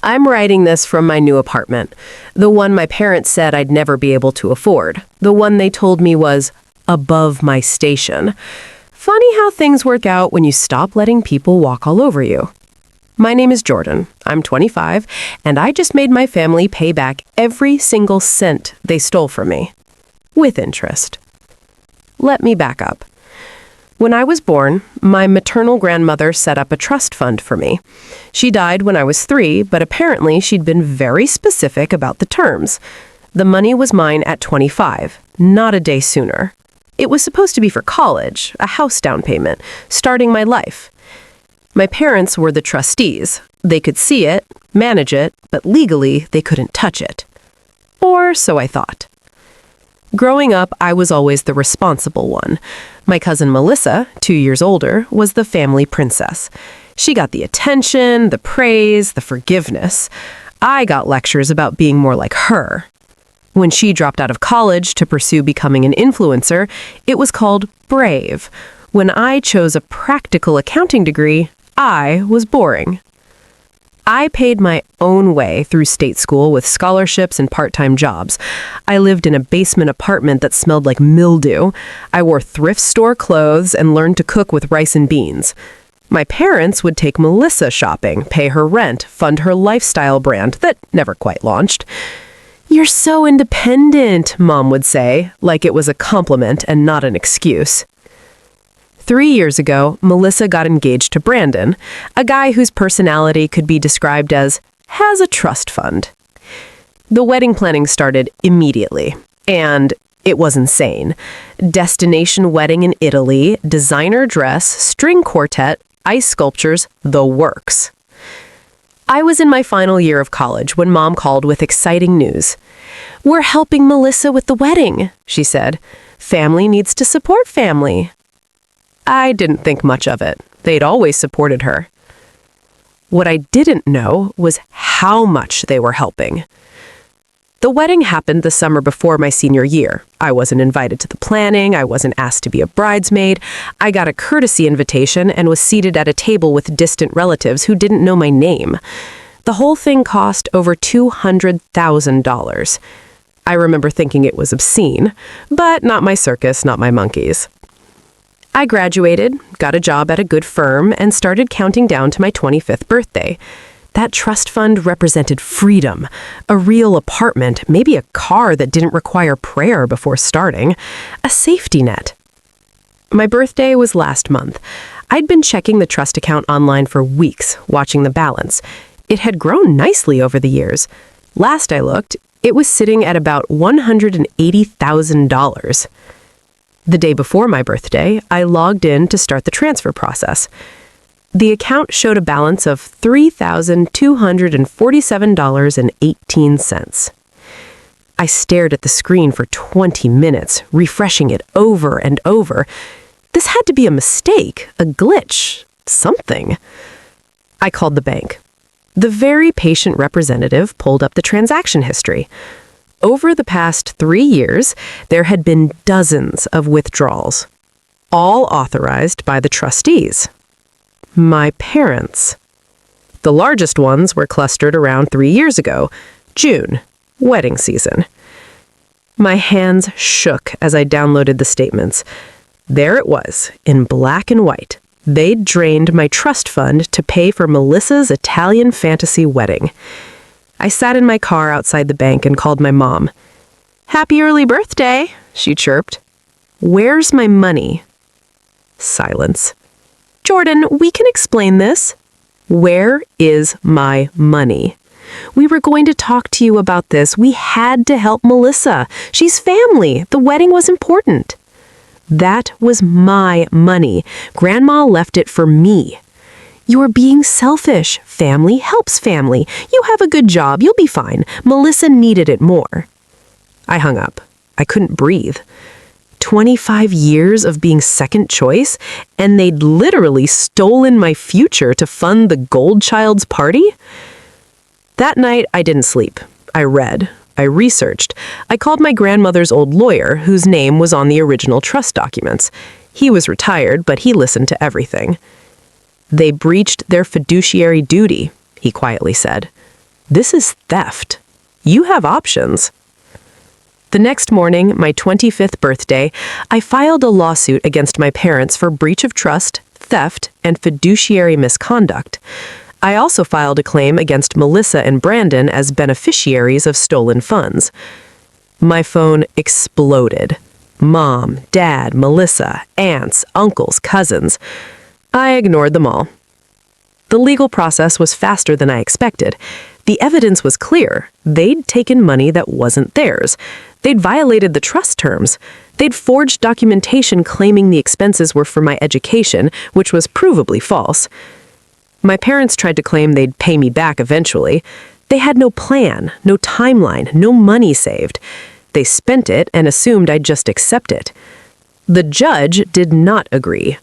I'm writing this from my new apartment, the one my parents said I'd never be able to afford, the one they told me was above my station. Funny how things work out when you stop letting people walk all over you. My name is Jordan. I'm 25, and I just made my family pay back every single cent they stole from me, with interest. Let me back up. When I was born, my maternal grandmother set up a trust fund for me. She died when I was 3, but apparently she'd been very specific about the terms. The money was mine at 25, not a day sooner. It was supposed to be for college, a house down payment, starting my life. My parents were the trustees. They could see it, manage it, but legally they couldn't touch it. Or so I thought. Growing up, I was always the responsible one. My cousin Melissa, 2 years older, was the family princess. She got the attention, the praise, the forgiveness. I got lectures about being more like her. When she dropped out of college to pursue becoming an influencer, it was called brave. When I chose a practical accounting degree, I was boring. I paid my own way through state school with scholarships and part-time jobs. I lived in a basement apartment that smelled like mildew. I wore thrift store clothes and learned to cook with rice and beans. My parents would take Melissa shopping, pay her rent, fund her lifestyle brand that never quite launched. "You're so independent," Mom would say, like it was a compliment and not an excuse. 3 years ago, Melissa got engaged to Brandon, a guy whose personality could be described as, has a trust fund. The wedding planning started immediately, and it was insane. Destination wedding in Italy, designer dress, string quartet, ice sculptures, the works. I was in my final year of college when Mom called with exciting news. "We're helping Melissa with the wedding," she said. "Family needs to support family." I didn't think much of it. They'd always supported her. What I didn't know was how much they were helping. The wedding happened the summer before my senior year. I wasn't invited to the planning. I wasn't asked to be a bridesmaid. I got a courtesy invitation and was seated at a table with distant relatives who didn't know my name. The whole thing cost over $200,000. I remember thinking it was obscene, but not my circus, not my monkeys. I graduated, got a job at a good firm, and started counting down to my 25th birthday. That trust fund represented freedom, a real apartment, maybe a car that didn't require prayer before starting, a safety net. My birthday was last month. I'd been checking the trust account online for weeks, watching the balance. It had grown nicely over the years. Last I looked, it was sitting at about $180,000. The day before my birthday, I logged in to start the transfer process. The account showed a balance of $3,247.18. I stared at the screen for 20 minutes, refreshing it over and over. This had to be a mistake, a glitch, something. I called the bank. The very patient representative pulled up the transaction history. Over the past 3 years, there had been dozens of withdrawals, all authorized by the trustees. My parents. The largest ones were clustered around 3 years ago, June, wedding season. My hands shook as I downloaded the statements. There it was, in black and white. They'd drained my trust fund to pay for Melissa's Italian fantasy wedding. I sat in my car outside the bank and called my mom. "Happy early birthday," she chirped. "Where's my money?" Silence. "Jordan, we can explain this." "Where is my money?" "We were going to talk to you about this. We had to help Melissa. She's family. The wedding was important." "That was my money. Grandma left it for me." "You're being selfish. Family helps family. You have a good job. You'll be fine. Melissa needed it more." I hung up. I couldn't breathe. 25 years of being second choice, and they'd literally stolen my future to fund the Gold Child's party? That night, I didn't sleep. I read. I researched. I called my grandmother's old lawyer, whose name was on the original trust documents. He was retired, but he listened to everything. "They breached their fiduciary duty," he quietly said. This is theft. You have options. The next morning, my 25th birthday, I filed a lawsuit against my parents for breach of trust, theft, and fiduciary misconduct. I also filed a claim against Melissa and Brandon as beneficiaries of stolen funds. My phone exploded. Mom, Dad, Melissa, aunts, uncles, cousins. I ignored them all. The legal process was faster than I expected. The evidence was clear. They'd taken money that wasn't theirs. They'd violated the trust terms. They'd forged documentation claiming the expenses were for my education, which was provably false. My parents tried to claim they'd pay me back eventually. They had no plan, no timeline, no money saved. They spent it and assumed I'd just accept it. The judge did not agree.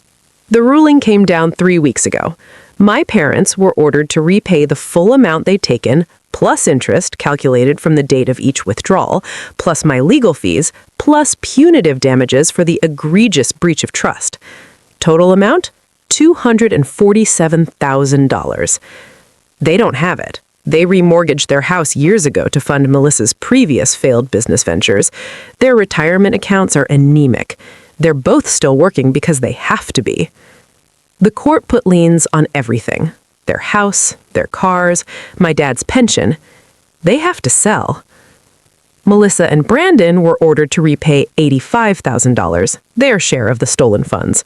The ruling came down 3 weeks ago. My parents were ordered to repay the full amount they'd taken, plus interest calculated from the date of each withdrawal, plus my legal fees, plus punitive damages for the egregious breach of trust. Total amount? $247,000. They don't have it. They remortgaged their house years ago to fund Melissa's previous failed business ventures. Their retirement accounts are anemic. They're both still working because they have to be. The court put liens on everything. Their house, their cars, my dad's pension. They have to sell. Melissa and Brandon were ordered to repay $85,000, their share of the stolen funds.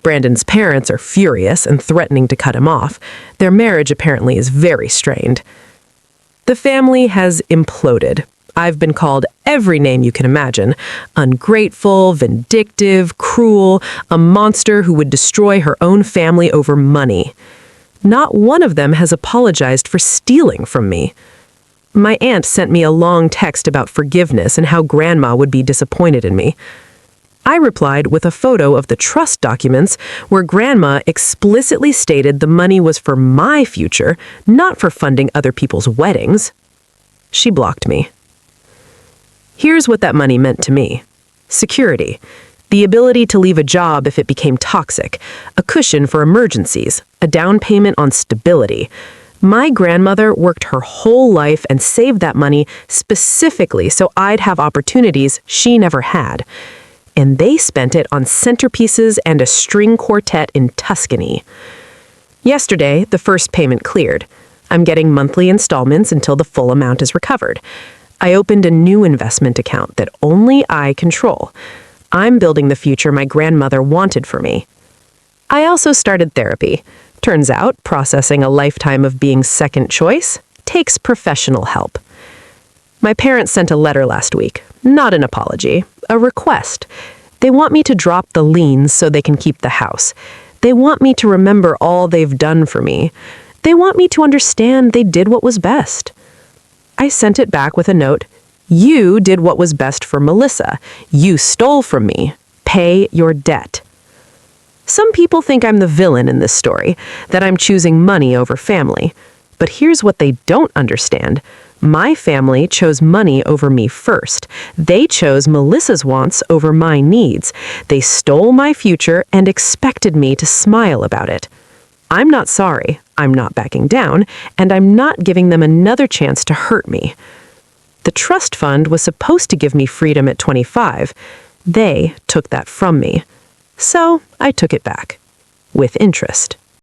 Brandon's parents are furious and threatening to cut him off. Their marriage apparently is very strained. The family has imploded. I've been called every name you can imagine. Ungrateful, vindictive, cruel, a monster who would destroy her own family over money. Not one of them has apologized for stealing from me. My aunt sent me a long text about forgiveness and how Grandma would be disappointed in me. I replied with a photo of the trust documents where Grandma explicitly stated the money was for my future, not for funding other people's weddings. She blocked me. Here's what that money meant to me. Security. The ability to leave a job if it became toxic. A cushion for emergencies. A down payment on stability. My grandmother worked her whole life and saved that money specifically so I'd have opportunities she never had. And they spent it on centerpieces and a string quartet in Tuscany. Yesterday, the first payment cleared. I'm getting monthly installments until the full amount is recovered. I opened a new investment account that only I control. I'm building the future my grandmother wanted for me. I also started therapy. Turns out, processing a lifetime of being second choice takes professional help. My parents sent a letter last week. Not an apology, a request. They want me to drop the liens so they can keep the house. They want me to remember all they've done for me. They want me to understand they did what was best. I sent it back with a note. You did what was best for Melissa. You stole from me. Pay your debt. Some people think I'm the villain in this story, that I'm choosing money over family. But here's what they don't understand. My family chose money over me first. They chose Melissa's wants over my needs. They stole my future and expected me to smile about it. I'm not sorry, I'm not backing down, and I'm not giving them another chance to hurt me. The trust fund was supposed to give me freedom at 25. They took that from me. So I took it back. With interest.